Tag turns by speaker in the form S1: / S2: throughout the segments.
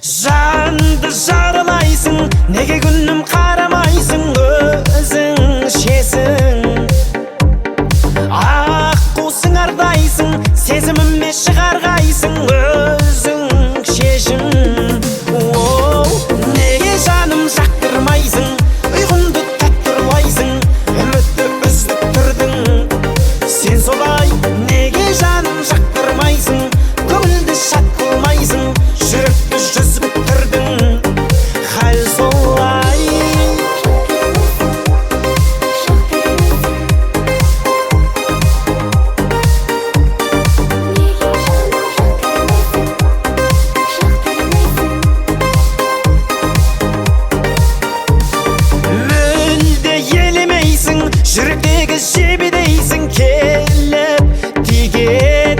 S1: Жанды жаралайсың, неге күнім қарамайсың, өзің шесің. Аққу сыңардайсың, сезіміме шығарғайсың, өзің шешім. Неге жаным жақтырмайсың, ұйқымды таттырлайсың, үмітті үздік тұрдың. Сен солай, неге жаным жақтырмайсың, көңілді шат қылмайсың, жүректі жүзіп тұрдың. Хәл солай. Мүлде елемейсің, жүректегі жебедейсің, келіп тиген.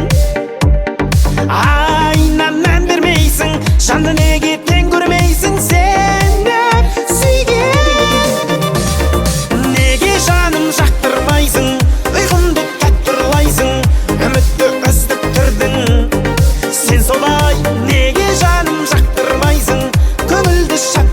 S1: Айна мән бермейсің, жанды неге тең көрмейсің, сені сүйген. Неге жаным жақтырмайсың, ұйқымды таттырлайсың, үмітті үздік тұрдың. Сен солай, неге жаным жақтырмайсың, көңілді шат